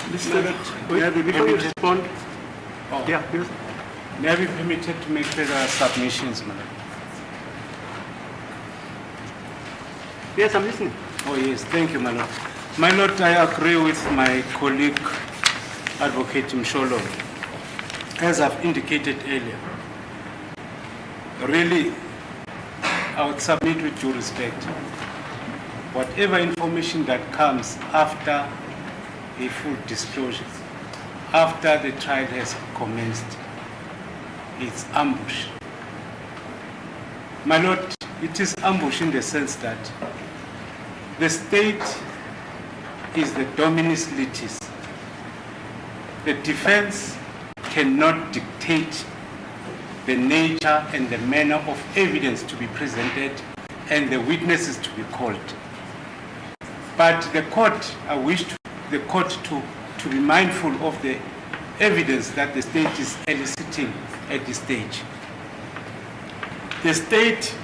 May I be Before you permitted- respond, Oh. yeah, please. May I be permitted to make further submissions, madam? Yes, I'm listening. Oh, yes, thank you, my lord. My lord, I agree with my colleague, Advocate Msholo. As I've indicated earlier, really, I would submit with due respect, whatever information that comes after a full disclosure, after the trial has commenced, it's ambush. My lord, it is ambush in the sense that the state is the dominus litis. The defense cannot dictate the nature and the manner of evidence to be presented and the witnesses to be called. But the court, I wish the court to be mindful of the evidence that the state is eliciting at this stage. The state,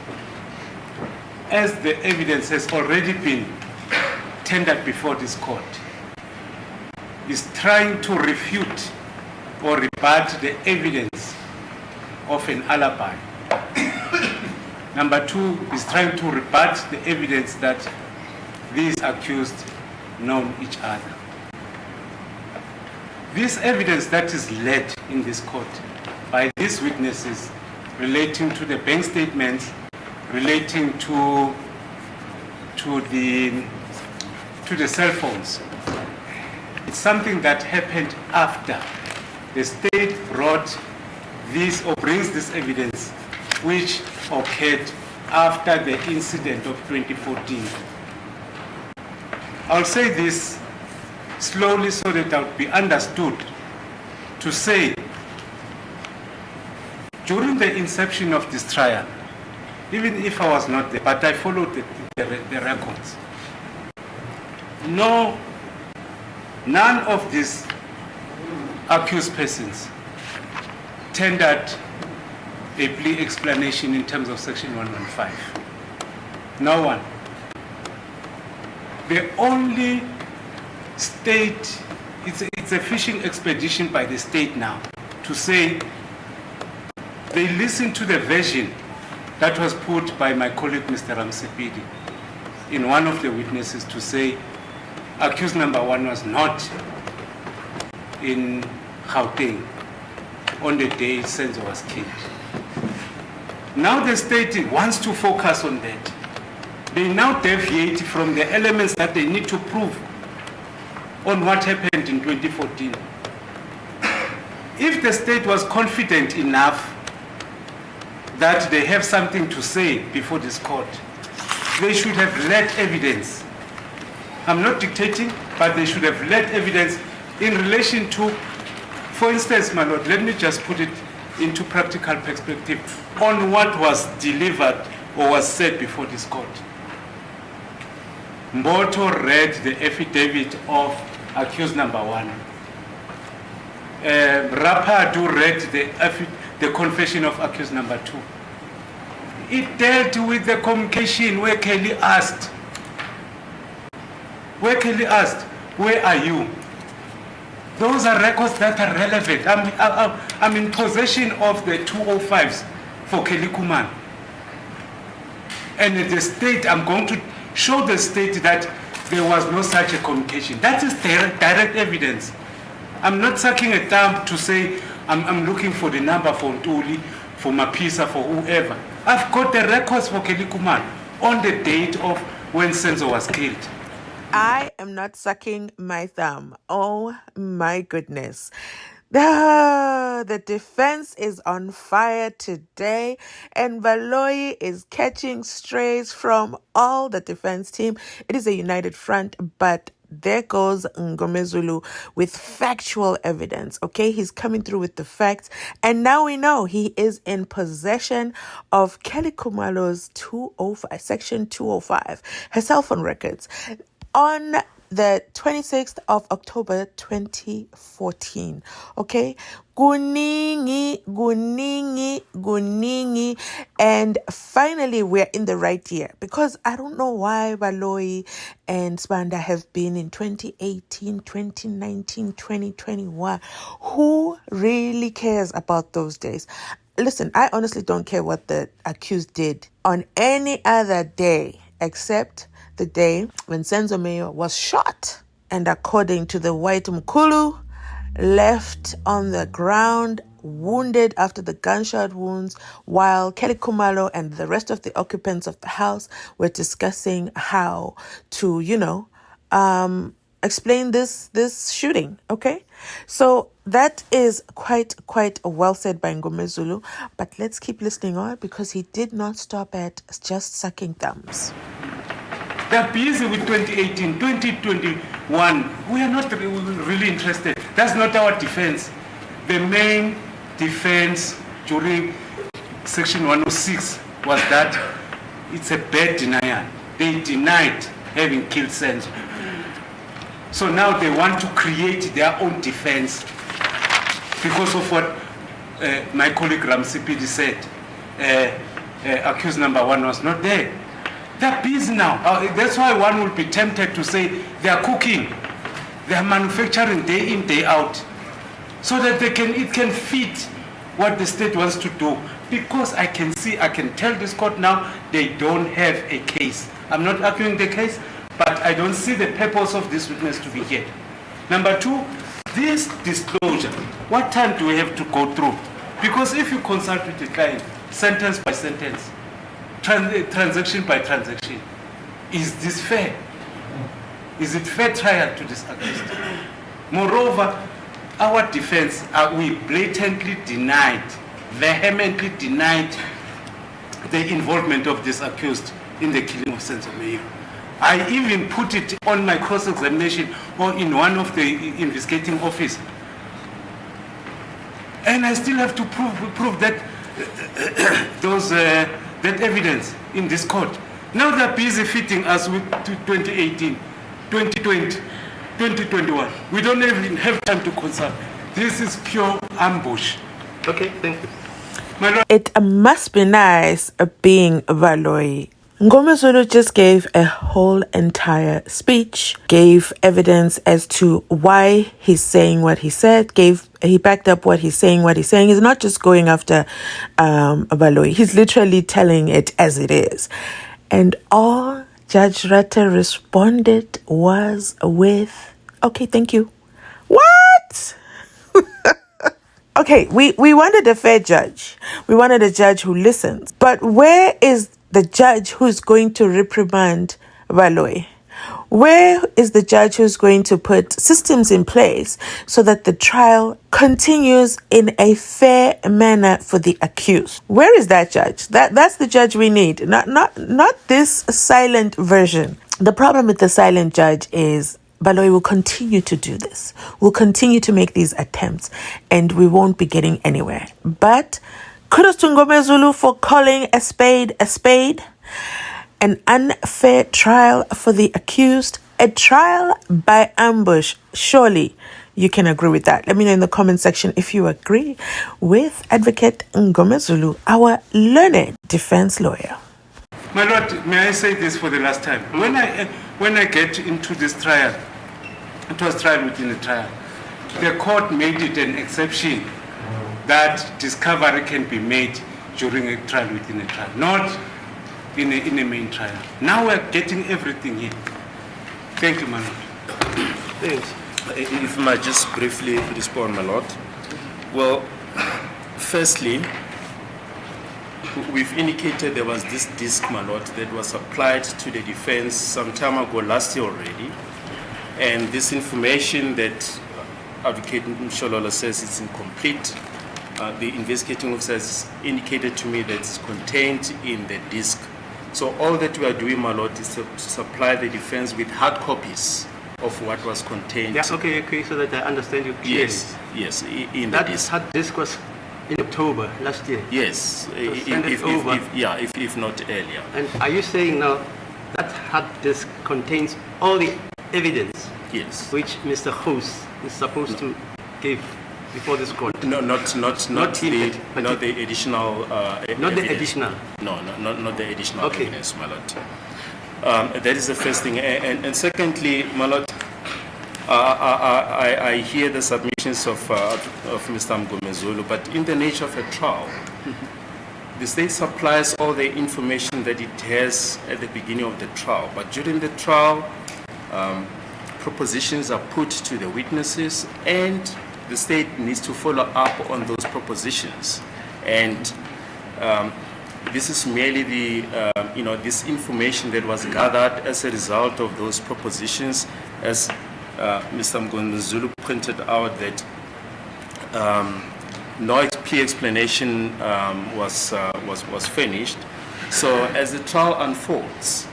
as the evidence has already been tendered before this court, is trying to refute or rebut the evidence of an alibi. Number two is trying to rebut the evidence that these accused know each other. This evidence that is led in this court by these witnesses relating to the bank statements, relating to the cell phones, it's something that happened after the state brought this or brings this evidence, which occurred after the incident of 2014. I'll say this slowly so that it will be understood to say, during the inception of this trial, even if I was not there, but I followed the records, none of these accused persons tendered a plea explanation in terms of Section 115. No one. The only state, it's a fishing expedition by the state now to say they listen to the version that was put by my colleague Mr. Ramsepidi in one of the witnesses to say accused number one was not in Gauteng on the day Senzo was killed. Now the state wants to focus on that. They now deviate from the elements that they need to prove on what happened in 2014. If the state was confident enough that they have something to say before this court, they should have led evidence. I'm not dictating, but they should have led evidence in relation to, for instance, my lord, let me just put it into practical perspective on what was delivered or was said before this court. Mboto read the affidavit of accused number one. Rapadu read the confession of accused number two. It dealt with the communication where Kelly asked, where are you? Those are records that are relevant. I'm in possession of the 205s for Kelly Kuman. And the state, I'm going to show the state that there was no such a communication. That is direct evidence. I'm not sucking a thumb to say I'm looking for the number for Ntuli, for Mapisa, for whoever. I've got the records for Kelly Kuman on the date of when Senzo was killed. I am not sucking my thumb. Oh my goodness. The defense is on fire today, and Valoyi is catching strays from all the defense team. It is a united front, but there goes MNGOMEZULU with factual evidence. Okay, he's coming through with the facts, and now we know he is in possession of Kelly Kumalo's 205, Section 205, her cell phone records. On the 26th of October 2014. Okay, Guningi, Guningi, Guningi, and finally we're in the right year, because I don't know why Baloyi and Spanda have been in 2018, 2019, 2021. Who really cares about those days? Listen, I honestly don't care what the accused did on any other day except the day when Senzo Mayo was shot, and according to the white Mkulu, left on the ground wounded after the gunshot wounds, while Kelly Kumalo and the rest of the occupants of the house were discussing how to, explain this shooting. Okay, so that is quite well said by NgomeZulu, but let's keep listening on, because he did not stop at just sucking thumbs. They're busy with 2018, 2021. We are not really interested. That's not our defense. The main defense during Section 106 was that it's a bad denial. They denied having killed Senzo. So now they want to create their own defense because of what my colleague Ramsipidi said. Accused number 1 was not there. They're busy now. That's why one will be tempted to say they are cooking, they are manufacturing day in, day out, so that it can fit what the state wants to do. Because I can tell this court now, they don't have a case. I'm not arguing the case, but I don't see the purpose of this witness to be here. Number 2, this disclosure, what time do we have to go through? Because if you consult with the client, sentence by sentence, transaction by transaction, is this fair? Is it fair trial to this accused? Moreover, our defense, we blatantly denied, vehemently denied the involvement of this accused in the killing of Senzo Mayo. I even put it on my cross-examination or in one of the investigating office. And I still have to prove that that evidence in this court. Now they're busy fitting us with 2018, 2020, 2021. We don't even have time to consult. This is pure ambush. Okay, thank you. My Lord. It must be nice being Baloyi. NgomeZulu just gave a whole entire speech, gave evidence as to why he's saying what he said, he backed up what he's saying. He's not just going after Baloyi. He's literally telling it as it is. And all Judge Rutte responded was with, okay, thank you. What? Okay, we wanted a fair judge. We wanted a judge who listens. But where is the judge who's going to reprimand Baloyi? Where is the judge who's going to put systems in place so that the trial continues in a fair manner for the accused? Where is that judge? That's the judge we need, not this silent version. The problem with the silent judge is Baloyi will continue to do this. We'll continue to make these attempts, and we won't be getting anywhere. But kudos to NgomeZulu for calling a spade a spade. An unfair trial for the accused. A trial by ambush. Surely you can agree with that. Let me know in the comment section if you agree with Advocate NgomeZulu, our learned defense lawyer. My Lord, may I say this for the last time? When I get into this trial, it was trial within a trial. The court made it an exception that discovery can be made during a trial within a trial, not in a main trial. Now we're getting everything here. Thank you, my Lord. Thanks. If I might just briefly respond, my Lord. Well, firstly, we've indicated there was this disc, my Lord, that was supplied to the defense some time ago last year already. And this information that Advocate Msholola says is incomplete, the investigating officers indicated to me that it's contained in the disc. So all that we are doing, my Lord, is to supply the defense with hard copies of what was contained. Yeah, okay, so that I understand you clearly. Yes, in that the disc. Hard disk was in October last year. Yes, if not earlier. And are you saying now that hard disk contains all the evidence Yes. which Mr. Host is supposed to give before this court. No, not hinted, but the additional. Not the evidence. additional. No, not the additional Okay. evidence, my lord. That is the first thing, and secondly, my lord, I hear the submissions of Mr. MNGOMEZULU, but in the nature of a trial, the state supplies all the information that it has at the beginning of the trial, but during the trial, propositions are put to the witnesses, and the state needs to follow up on those propositions. And this is merely the, this information that was gathered as a result of those propositions, as Mr. MNGOMEZULU pointed out that no clear explanation was finished. So as the trial unfolds,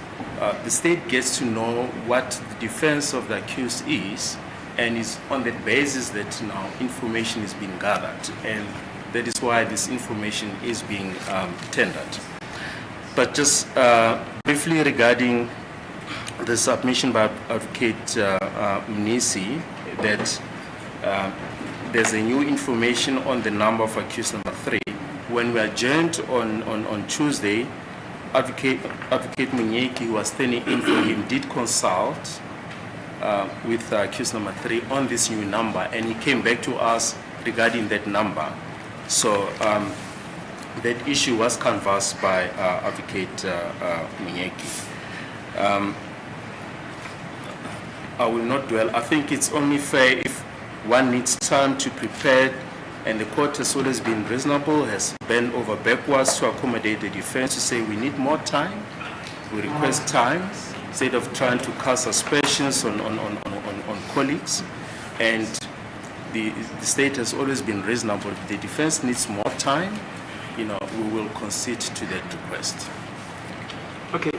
the state gets to know what the defense of the accused is, and is on that basis that now information is being gathered, and that is why this information is being tendered. But just briefly regarding the submission by Advocate Mnisi that there's a new information on the number of accused number 3. When we adjourned on Tuesday, Advocate Munyeki, who was standing in for him, did consult with accused number 3 on this new number, and he came back to us regarding that number. So that issue was canvassed by Advocate Munyeki. I will not dwell. I think it's only fair if one needs time to prepare, and the court has always been reasonable, has bent over backwards to accommodate the defense, to say we need more time, we request time, instead of trying to cast aspersions on colleagues. And the state has always been reasonable. If the defense needs more time, we will concede to that request. Okay.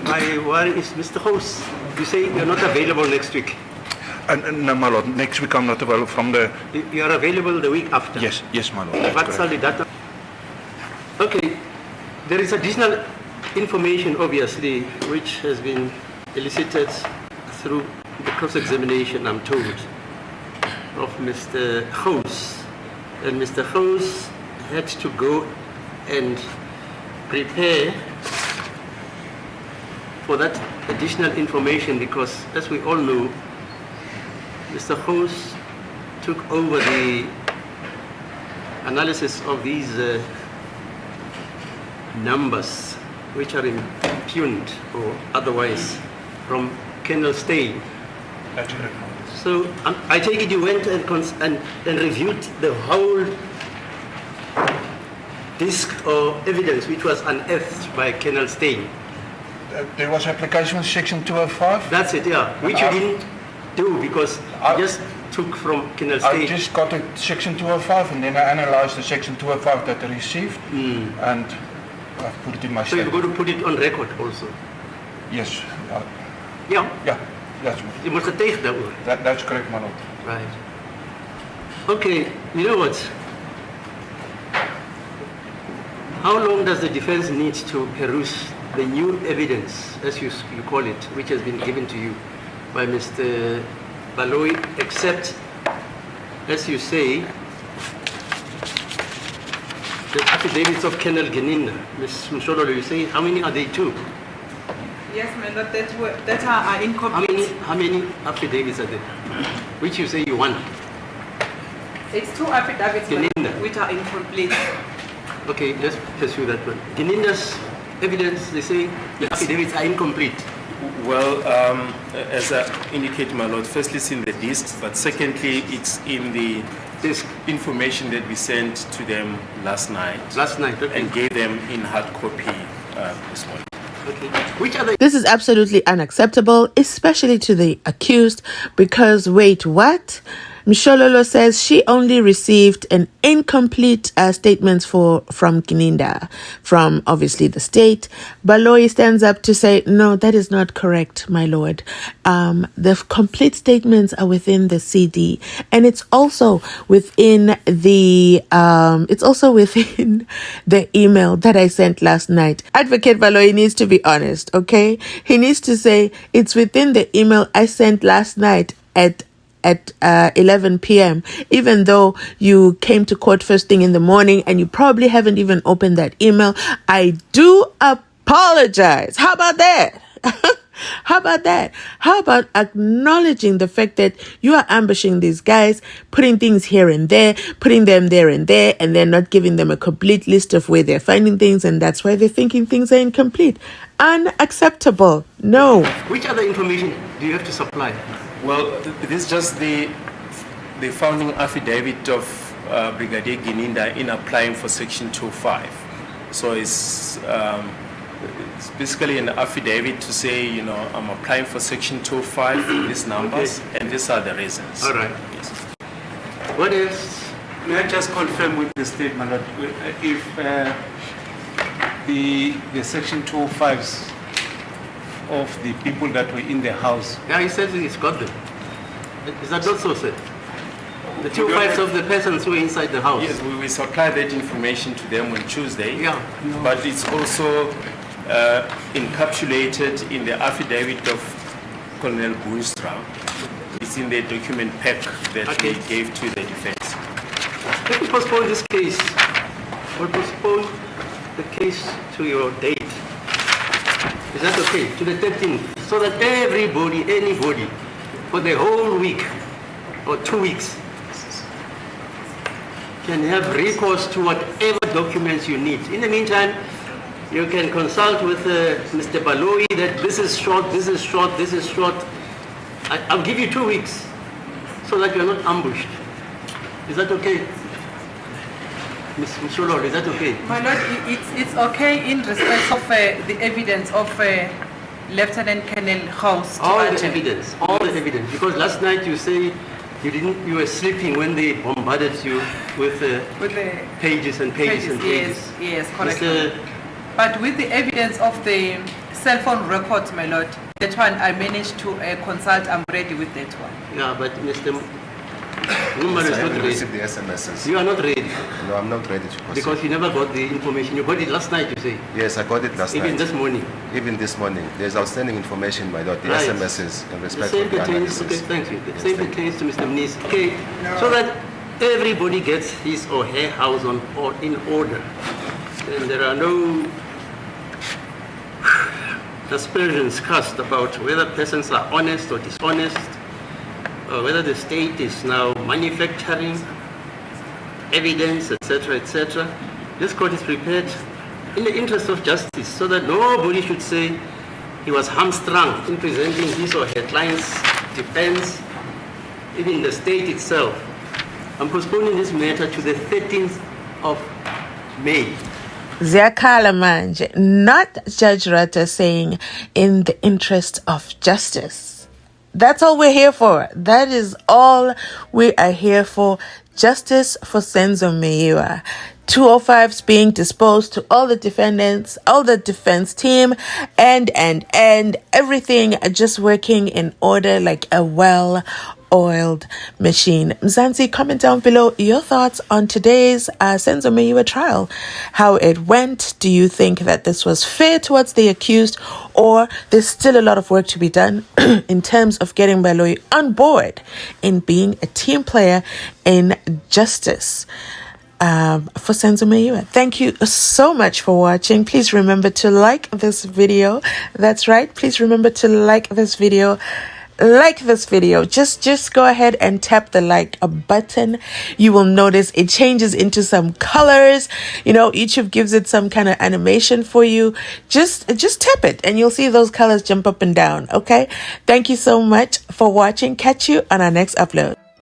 My worry is, Mr. Host, you say you're not available next week. No, my lord. Next week I'm not available from the... You are available the week after. Yes, my lord. That's What's all correct. the data? Okay. There is additional information, obviously, which has been elicited through the cross-examination, I'm told, of Mr. House. And Mr. House had to go and prepare for that additional information, because, as we all know, Mr. House took over the analysis of these numbers, which are impugned or otherwise from Colonel Stein. That's correct, my lord. So I take it you went and reviewed the whole disc or evidence which was unearthed by Colonel Stein. There was application section 205. That's it, yeah. Which you didn't do because you just took from Colonel I Stein. just got to section 205, and then I analyzed the section 205 that I received, and I've put it in my So you're statement. going to put it on record also. Yes. Yeah. Yeah, that's, You must have taken that one. that's correct, my lord. Right. Okay, you know what? How long does the defense need to peruse the new evidence, as you call it, which has been given to you by Mr. Baloy, except, as you say, the affidavits of Colonel Geninda? Ms. Mshololo, you say, how many are they? 2? Yes, my lord, that are incomplete. How many affidavits are there? Which you say you want? It's 2 affidavits, my Geninda. lord, which are incomplete. Okay, let's pursue that one. Geninda's evidence, they say the affidavits are incomplete. Well, as I indicated, my lord, firstly it's in the discs, but secondly it's in the Disc. information that we sent to them last night Last night, okay. and gave them in hard copy this morning. Okay. Which are the This is absolutely unacceptable, especially to the accused, because wait, what? Mshololo says she only received an incomplete statement from Gininda, from obviously the state. Baloyi stands up to say, no, that is not correct, my lord. The complete statements are within the CD, and it's also within the email that I sent last night. Advocate Baloyi needs to be honest, okay? He needs to say it's within the email I sent last night at 11 p.m., even though you came to court first thing in the morning and you probably haven't even opened that email. I do apologize. How about that? How about that? How about acknowledging the fact that you are ambushing these guys, putting things here and there, putting them there, and then not giving them a complete list of where they're finding things, and that's why they're thinking things are incomplete. Unacceptable. No. Which other information do you have to supply? Well, this is just the founding affidavit of Brigadier Gininda in applying for Section 205. So it's basically an affidavit to say, I'm applying for Section 205, these numbers, and these are the reasons. All right. Yes. What else? May I just confirm with the statement that if the Section 205s of the people that were in the house. Yeah, he says he's got them. Is that not so, sir? The 205s of the persons who are inside the house. Yes, we will supply that information to them on Tuesday. Yeah. No. But it's also encapsulated in the affidavit of Colonel Boonstra. It's in the document pack that we gave to the defense. Let me postpone this case. We'll postpone the case to your date. Is that okay? To the 13th. So that anybody, for the whole week or 2 weeks, can have recourse to whatever documents you need. In the meantime, you can consult with Mr. Baloyi that this is short, this is short, this is short. I'll give you 2 weeks so that you're not ambushed. Is that okay? Ms. Mshololo, is that okay? My lord, it's okay in respect of the evidence of Lieutenant Colonel House. All the evidence. Because last night you say you were sleeping when they bombarded you with the pages and pages and pages. Yes, correct. But with the evidence of the cell phone records, my lord, that one I managed to consult. I'm ready with that one. Yeah, but Mr. Number is I not haven't ready. received the SMSs. You are not ready No, I'm not ready to proceed. because you never got the information. You got it last night, you say. Yes, I got it last Even night. this morning. Even this morning. There's outstanding information, my lord. The Right. SMSs in The respect same of the pertains, analysis. okay, thank you. The Yes, same thank you. pertains to Mr. Mnisi. Okay, so that everybody gets his or her house in order. And there are no aspersions cast about whether persons are honest or dishonest, or whether the state is now manufacturing evidence, etc., etc. This court is prepared in the interest of justice so that nobody should say he was hamstrung in presenting his or her client's defense, even the state itself. I'm postponing this matter to the 13th of May. Ziyakhala manje, not Judge Rata saying in the interest of justice. That's all we're here for. That is all we are here for. Justice for Senzo Meyiwa. 205s being disposed to all the defendants, all the defense team, and everything just working in order like a well-oiled machine. Mzansi, comment down below your thoughts on today's Senzo Meyiwa trial. How it went. Do you think that this was fair towards the accused, or there's still a lot of work to be done in terms of getting Baloyi on board in being a team player in justice? For Senzo Meyiwa. Thank you so much for watching. Please remember to like this video. That's right. Please remember to like this video. Like this video. Just go ahead and tap the like button. You will notice it changes into some colors. YouTube gives it some kind of animation for you. Just tap it and you'll see those colors jump up and down. Okay. Thank you so much for watching. Catch you on our next upload.